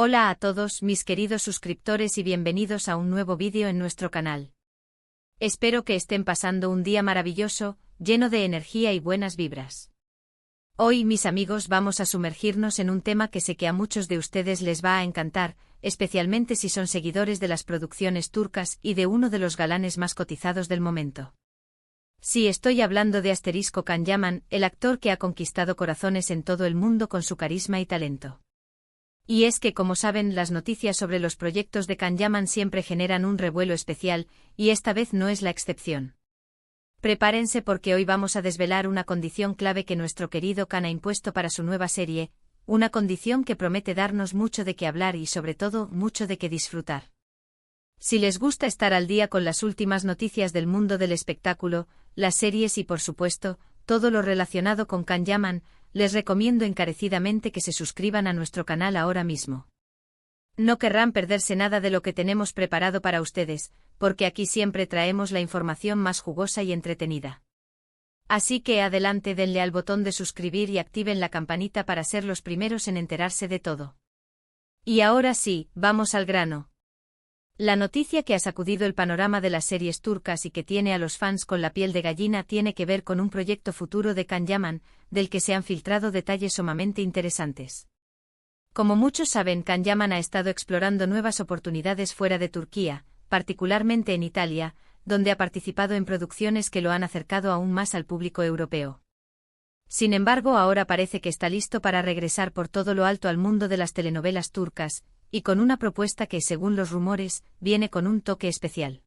Hola a todos mis queridos suscriptores y bienvenidos a un nuevo vídeo en nuestro canal. Espero que estén pasando un día maravilloso, lleno de energía y buenas vibras. Hoy, mis amigos, vamos a sumergirnos en un tema que sé que a muchos de ustedes les va a encantar, especialmente si son seguidores de las producciones turcas y de uno de los galanes más cotizados del momento. Sí, estoy hablando de Asterisco Can Yaman, el actor que ha conquistado corazones en todo el mundo con su carisma y talento. Y es que, como saben, las noticias sobre los proyectos de Can Yaman siempre generan un revuelo especial, y esta vez no es la excepción. Prepárense porque hoy vamos a desvelar una condición clave que nuestro querido Can ha impuesto para su nueva serie, una condición que promete darnos mucho de qué hablar y sobre todo mucho de qué disfrutar. Si les gusta estar al día con las últimas noticias del mundo del espectáculo, las series y por supuesto, todo lo relacionado con Can Yaman, les recomiendo encarecidamente que se suscriban a nuestro canal ahora mismo. No querrán perderse nada de lo que tenemos preparado para ustedes, porque aquí siempre traemos la información más jugosa y entretenida. Así que adelante, denle al botón de suscribir y activen la campanita para ser los primeros en enterarse de todo. Y ahora sí, vamos al grano. La noticia que ha sacudido el panorama de las series turcas y que tiene a los fans con la piel de gallina tiene que ver con un proyecto futuro de Can Yaman, del que se han filtrado detalles sumamente interesantes. Como muchos saben, Can Yaman ha estado explorando nuevas oportunidades fuera de Turquía, particularmente en Italia, donde ha participado en producciones que lo han acercado aún más al público europeo. Sin embargo, ahora parece que está listo para regresar por todo lo alto al mundo de las telenovelas turcas, y con una propuesta que, según los rumores, viene con un toque especial.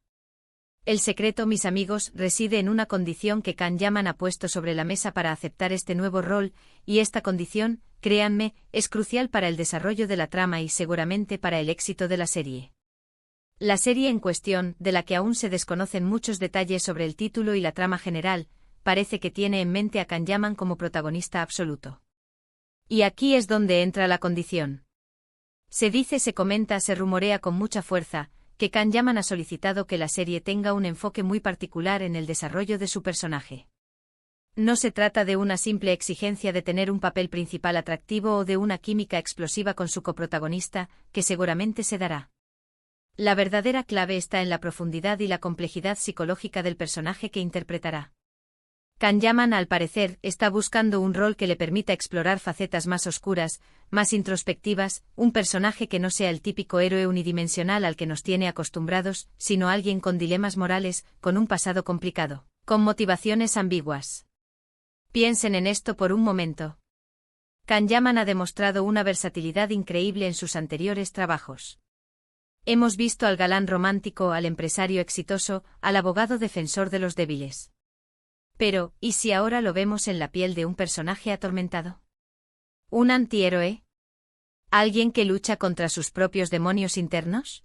El secreto, mis amigos, reside en una condición que Can Yaman ha puesto sobre la mesa para aceptar este nuevo rol, y esta condición, créanme, es crucial para el desarrollo de la trama y seguramente para el éxito de la serie. La serie en cuestión, de la que aún se desconocen muchos detalles sobre el título y la trama general, parece que tiene en mente a Can Yaman como protagonista absoluto. Y aquí es donde entra la condición. Se dice, se comenta, se rumorea con mucha fuerza, que Can Yaman ha solicitado que la serie tenga un enfoque muy particular en el desarrollo de su personaje. No se trata de una simple exigencia de tener un papel principal atractivo o de una química explosiva con su coprotagonista, que seguramente se dará. La verdadera clave está en la profundidad y la complejidad psicológica del personaje que interpretará. Can Yaman, al parecer, está buscando un rol que le permita explorar facetas más oscuras, más introspectivas, un personaje que no sea el típico héroe unidimensional al que nos tiene acostumbrados, sino alguien con dilemas morales, con un pasado complicado, con motivaciones ambiguas. Piensen en esto por un momento. Can Yaman ha demostrado una versatilidad increíble en sus anteriores trabajos. Hemos visto al galán romántico, al empresario exitoso, al abogado defensor de los débiles. Pero, ¿y si ahora lo vemos en la piel de un personaje atormentado? ¿Un antihéroe? ¿Alguien que lucha contra sus propios demonios internos?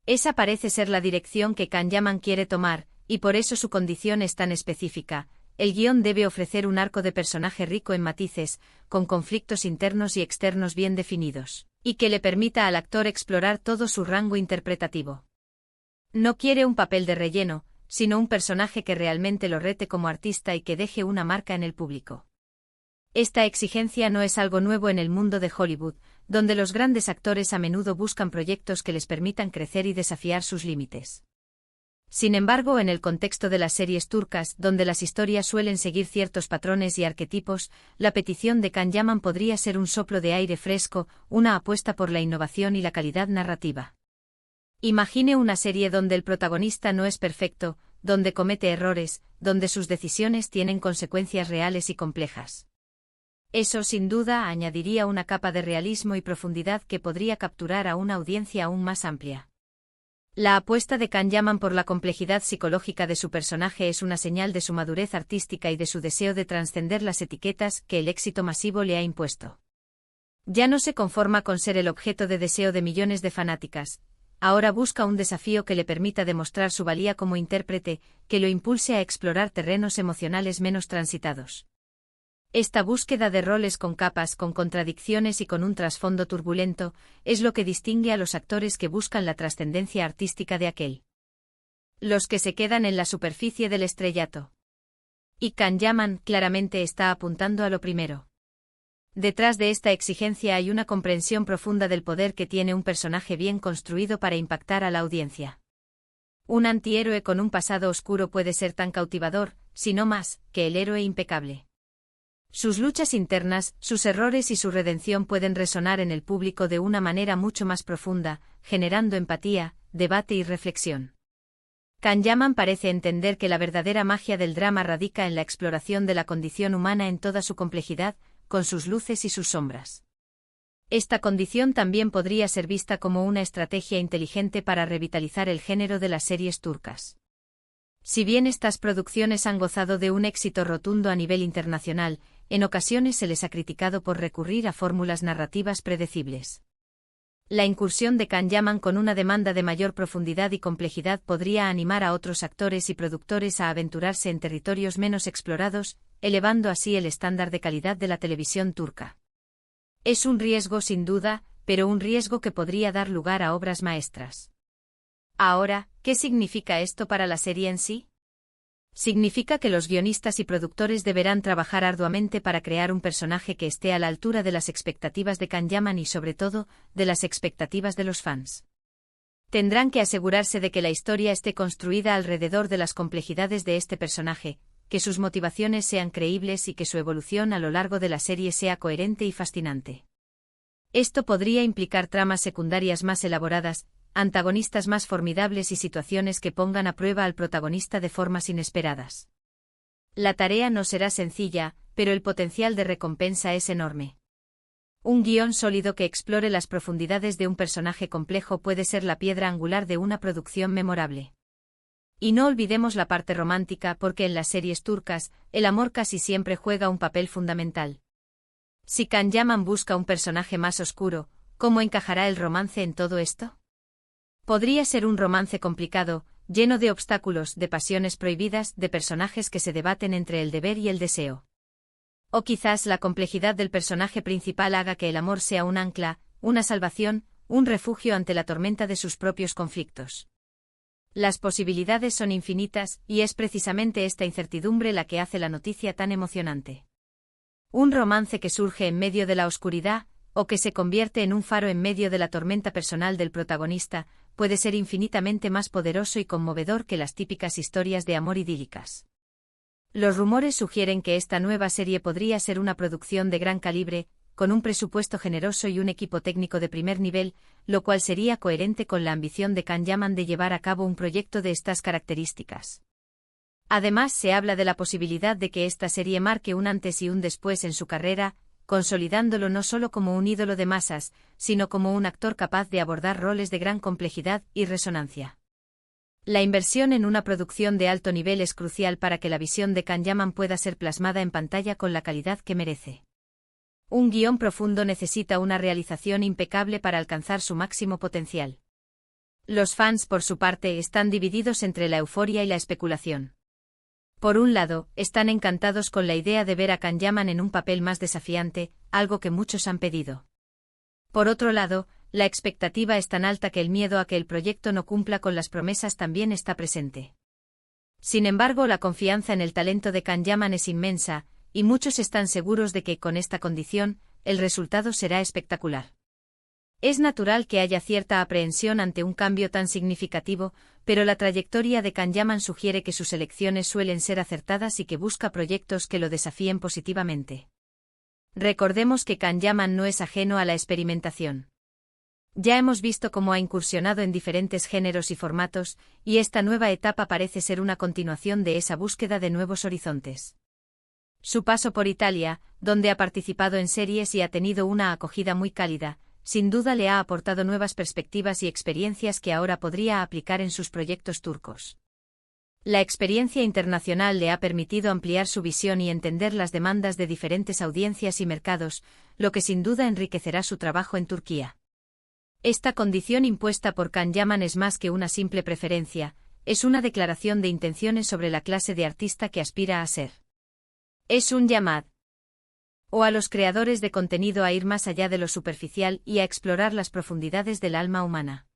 Esa parece ser la dirección que Can Yaman quiere tomar, y por eso su condición es tan específica. El guión debe ofrecer un arco de personaje rico en matices, con conflictos internos y externos bien definidos, y que le permita al actor explorar todo su rango interpretativo. No quiere un papel de relleno, sino un personaje que realmente lo rete como artista y que deje una marca en el público. Esta exigencia no es algo nuevo en el mundo de Hollywood, donde los grandes actores a menudo buscan proyectos que les permitan crecer y desafiar sus límites. Sin embargo, en el contexto de las series turcas, donde las historias suelen seguir ciertos patrones y arquetipos, la petición de Can Yaman podría ser un soplo de aire fresco, una apuesta por la innovación y la calidad narrativa. Imagine una serie donde el protagonista no es perfecto, donde comete errores, donde sus decisiones tienen consecuencias reales y complejas. Eso sin duda añadiría una capa de realismo y profundidad que podría capturar a una audiencia aún más amplia. La apuesta de Can Yaman por la complejidad psicológica de su personaje es una señal de su madurez artística y de su deseo de trascender las etiquetas que el éxito masivo le ha impuesto. Ya no se conforma con ser el objeto de deseo de millones de fanáticas. Ahora busca un desafío que le permita demostrar su valía como intérprete, que lo impulse a explorar terrenos emocionales menos transitados. Esta búsqueda de roles con capas, con contradicciones y con un trasfondo turbulento, es lo que distingue a los actores que buscan la trascendencia artística de aquel. Los que se quedan en la superficie del estrellato. Y Can Yaman claramente está apuntando a lo primero. Detrás de esta exigencia hay una comprensión profunda del poder que tiene un personaje bien construido para impactar a la audiencia. Un antihéroe con un pasado oscuro puede ser tan cautivador, si no más, que el héroe impecable. Sus luchas internas, sus errores y su redención pueden resonar en el público de una manera mucho más profunda, generando empatía, debate y reflexión. Kanyaman parece entender que la verdadera magia del drama radica en la exploración de la condición humana en toda su complejidad, con sus luces y sus sombras. Esta condición también podría ser vista como una estrategia inteligente para revitalizar el género de las series turcas. Si bien estas producciones han gozado de un éxito rotundo a nivel internacional, en ocasiones se les ha criticado por recurrir a fórmulas narrativas predecibles. La incursión de Kanyaman con una demanda de mayor profundidad y complejidad podría animar a otros actores y productores a aventurarse en territorios menos explorados, elevando así el estándar de calidad de la televisión turca. Es un riesgo sin duda, pero un riesgo que podría dar lugar a obras maestras. Ahora, ¿qué significa esto para la serie en sí? Significa que los guionistas y productores deberán trabajar arduamente para crear un personaje que esté a la altura de las expectativas de Kanyaman y sobre todo, de las expectativas de los fans. Tendrán que asegurarse de que la historia esté construida alrededor de las complejidades de este personaje, que sus motivaciones sean creíbles y que su evolución a lo largo de la serie sea coherente y fascinante. Esto podría implicar tramas secundarias más elaboradas, antagonistas más formidables y situaciones que pongan a prueba al protagonista de formas inesperadas. La tarea no será sencilla, pero el potencial de recompensa es enorme. Un guión sólido que explore las profundidades de un personaje complejo puede ser la piedra angular de una producción memorable. Y no olvidemos la parte romántica porque en las series turcas, el amor casi siempre juega un papel fundamental. Si Kanyaman busca un personaje más oscuro, ¿cómo encajará el romance en todo esto? Podría ser un romance complicado, lleno de obstáculos, de pasiones prohibidas, de personajes que se debaten entre el deber y el deseo. O quizás la complejidad del personaje principal haga que el amor sea un ancla, una salvación, un refugio ante la tormenta de sus propios conflictos. Las posibilidades son infinitas, y es precisamente esta incertidumbre la que hace la noticia tan emocionante. Un romance que surge en medio de la oscuridad, o que se convierte en un faro en medio de la tormenta personal del protagonista, puede ser infinitamente más poderoso y conmovedor que las típicas historias de amor idílicas. Los rumores sugieren que esta nueva serie podría ser una producción de gran calibre, con un presupuesto generoso y un equipo técnico de primer nivel, lo cual sería coherente con la ambición de Kanyaman de llevar a cabo un proyecto de estas características. Además, se habla de la posibilidad de que esta serie marque un antes y un después en su carrera, consolidándolo no solo como un ídolo de masas, sino como un actor capaz de abordar roles de gran complejidad y resonancia. La inversión en una producción de alto nivel es crucial para que la visión de Kanyaman pueda ser plasmada en pantalla con la calidad que merece. Un guión profundo necesita una realización impecable para alcanzar su máximo potencial. Los fans, por su parte, están divididos entre la euforia y la especulación. Por un lado, están encantados con la idea de ver a Kanyaman en un papel más desafiante, algo que muchos han pedido. Por otro lado, la expectativa es tan alta que el miedo a que el proyecto no cumpla con las promesas también está presente. Sin embargo, la confianza en el talento de Kanyaman es inmensa, y muchos están seguros de que, con esta condición, el resultado será espectacular. Es natural que haya cierta aprehensión ante un cambio tan significativo, pero la trayectoria de Kanyaman sugiere que sus elecciones suelen ser acertadas y que busca proyectos que lo desafíen positivamente. Recordemos que Kanyaman no es ajeno a la experimentación. Ya hemos visto cómo ha incursionado en diferentes géneros y formatos, y esta nueva etapa parece ser una continuación de esa búsqueda de nuevos horizontes. Su paso por Italia, donde ha participado en series y ha tenido una acogida muy cálida, sin duda le ha aportado nuevas perspectivas y experiencias que ahora podría aplicar en sus proyectos turcos. La experiencia internacional le ha permitido ampliar su visión y entender las demandas de diferentes audiencias y mercados, lo que sin duda enriquecerá su trabajo en Turquía. Esta condición impuesta por Kanyaman es más que una simple preferencia, es una declaración de intenciones sobre la clase de artista que aspira a ser. Es un llamado a los creadores de contenido a ir más allá de lo superficial y a explorar las profundidades del alma humana.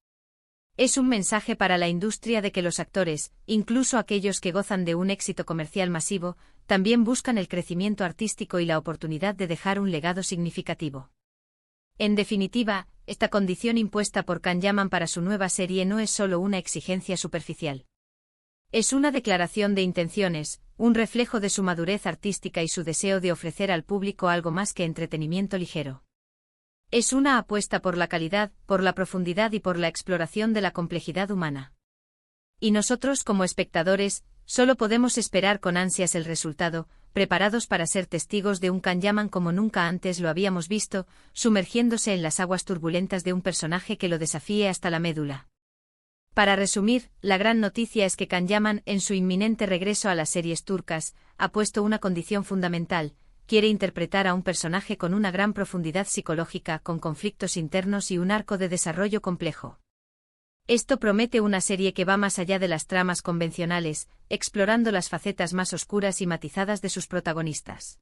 Es un mensaje para la industria de que los actores, incluso aquellos que gozan de un éxito comercial masivo, también buscan el crecimiento artístico y la oportunidad de dejar un legado significativo. En definitiva, esta condición impuesta por Can Yaman para su nueva serie no es solo una exigencia superficial. Es una declaración de intenciones, un reflejo de su madurez artística y su deseo de ofrecer al público algo más que entretenimiento ligero. Es una apuesta por la calidad, por la profundidad y por la exploración de la complejidad humana. Y nosotros, como espectadores, solo podemos esperar con ansias el resultado, preparados para ser testigos de un Can Yaman como nunca antes lo habíamos visto, sumergiéndose en las aguas turbulentas de un personaje que lo desafíe hasta la médula. Para resumir, la gran noticia es que Can Yaman, en su inminente regreso a las series turcas, ha puesto una condición fundamental: quiere interpretar a un personaje con una gran profundidad psicológica, con conflictos internos y un arco de desarrollo complejo. Esto promete una serie que va más allá de las tramas convencionales, explorando las facetas más oscuras y matizadas de sus protagonistas.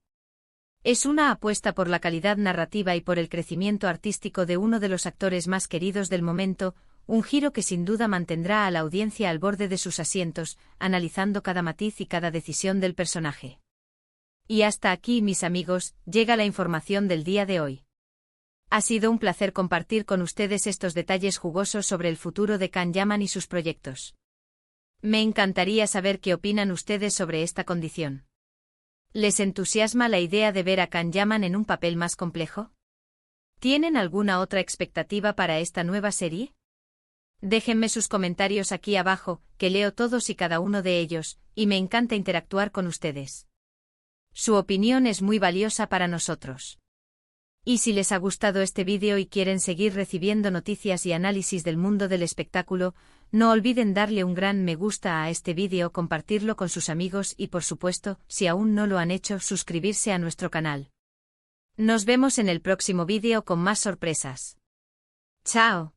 Es una apuesta por la calidad narrativa y por el crecimiento artístico de uno de los actores más queridos del momento, un giro que sin duda mantendrá a la audiencia al borde de sus asientos, analizando cada matiz y cada decisión del personaje. Y hasta aquí, mis amigos, llega la información del día de hoy. Ha sido un placer compartir con ustedes estos detalles jugosos sobre el futuro de Can Yaman y sus proyectos. Me encantaría saber qué opinan ustedes sobre esta condición. ¿Les entusiasma la idea de ver a Can Yaman en un papel más complejo? ¿Tienen alguna otra expectativa para esta nueva serie? Déjenme sus comentarios aquí abajo, que leo todos y cada uno de ellos, y me encanta interactuar con ustedes. Su opinión es muy valiosa para nosotros. Y si les ha gustado este vídeo y quieren seguir recibiendo noticias y análisis del mundo del espectáculo, no olviden darle un gran me gusta a este vídeo, compartirlo con sus amigos y, por supuesto, si aún no lo han hecho, suscribirse a nuestro canal. Nos vemos en el próximo vídeo con más sorpresas. ¡Chao!